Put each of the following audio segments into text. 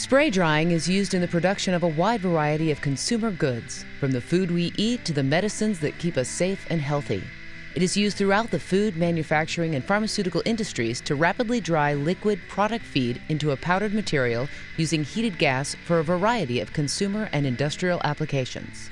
Spray drying is used in the production of a wide variety of consumer goods, from the food we eat to the medicines that keep us safe and healthy. It is used throughout the food, manufacturing, and pharmaceutical industries to rapidly dry liquid product feed into a powdered material using heated gas for a variety of consumer and industrial applications.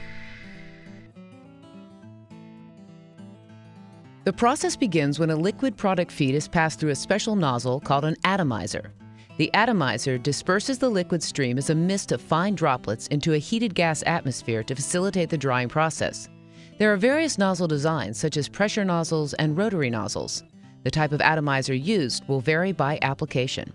The process begins when a liquid product feed is passed through a special nozzle called an atomizer. The atomizer disperses the liquid stream as a mist of fine droplets into a heated gas atmosphere to facilitate the drying process. There are various nozzle designs, such as pressure nozzles and rotary nozzles. The type of atomizer used will vary by application.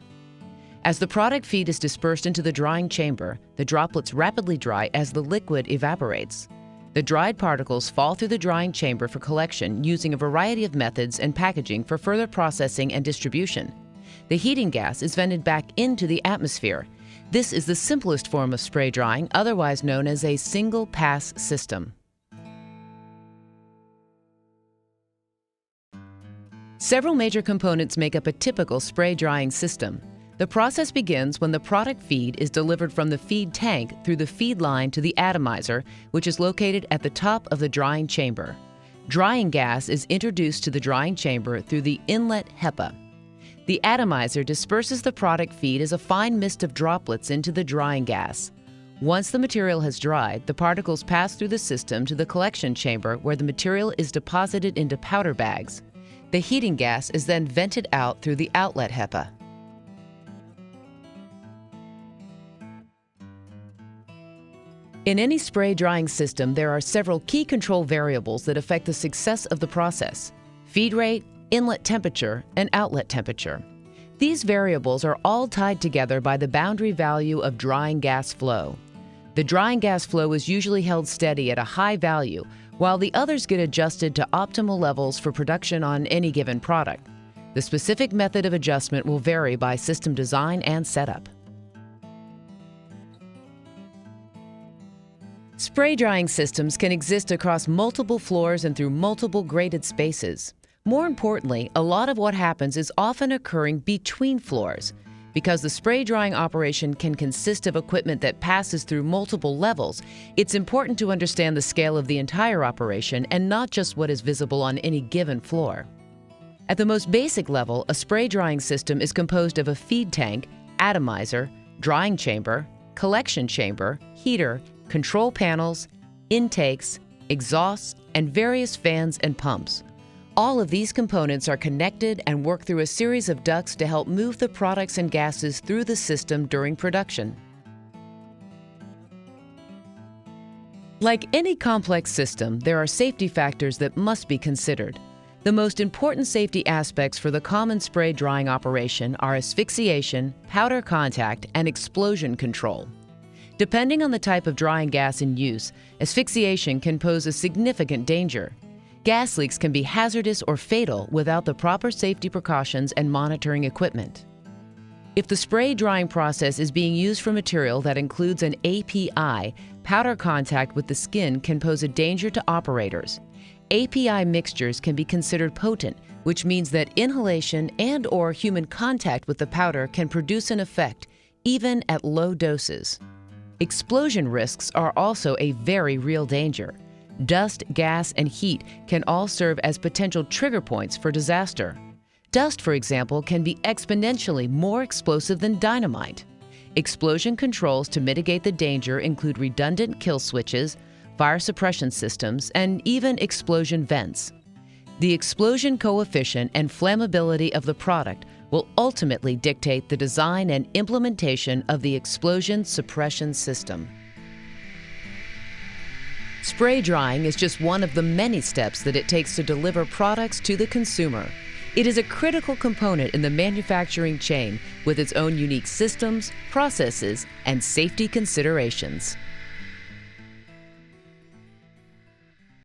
As the product feed is dispersed into the drying chamber, the droplets rapidly dry as the liquid evaporates. The dried particles fall through the drying chamber for collection using a variety of methods and packaging for further processing and distribution. The heating gas is vented back into the atmosphere. This is the simplest form of spray drying, otherwise known as a single-pass system. Several major components make up a typical spray drying system. The process begins when the product feed is delivered from the feed tank through the feed line to the atomizer, which is located at the top of the drying chamber. Drying gas is introduced to the drying chamber through the inlet HEPA. The atomizer disperses the product feed as a fine mist of droplets into the drying gas. Once the material has dried, the particles pass through the system to the collection chamber where the material is deposited into powder bags. The heating gas is then vented out through the outlet HEPA. In any spray drying system, there are several key control variables that affect the success of the process: feed rate, inlet temperature, and outlet temperature. These variables are all tied together by the boundary value of drying gas flow. The drying gas flow is usually held steady at a high value, while the others get adjusted to optimal levels for production on any given product. The specific method of adjustment will vary by system design and setup. Spray drying systems can exist across multiple floors and through multiple graded spaces. More importantly, a lot of what happens is often occurring between floors. Because the spray drying operation can consist of equipment that passes through multiple levels, it's important to understand the scale of the entire operation and not just what is visible on any given floor. At the most basic level, a spray drying system is composed of a feed tank, atomizer, drying chamber, collection chamber, heater, control panels, intakes, exhausts, and various fans and pumps. All of these components are connected and work through a series of ducts to help move the products and gases through the system during production. Like any complex system, there are safety factors that must be considered. The most important safety aspects for the common spray drying operation are asphyxiation, powder contact, and explosion control. Depending on the type of drying gas in use, asphyxiation can pose a significant danger. Gas leaks can be hazardous or fatal without the proper safety precautions and monitoring equipment. If the spray drying process is being used for material that includes an API, powder contact with the skin can pose a danger to operators. API mixtures can be considered potent, which means that inhalation and/or human contact with the powder can produce an effect, even at low doses. Explosion risks are also a very real danger. Dust, gas, and heat can all serve as potential trigger points for disaster. Dust, for example, can be exponentially more explosive than dynamite. Explosion controls to mitigate the danger include redundant kill switches, fire suppression systems, and even explosion vents. The explosion coefficient and flammability of the product will ultimately dictate the design and implementation of the explosion suppression system. Spray drying is just one of the many steps that it takes to deliver products to the consumer. It is a critical component in the manufacturing chain with its own unique systems, processes, and safety considerations.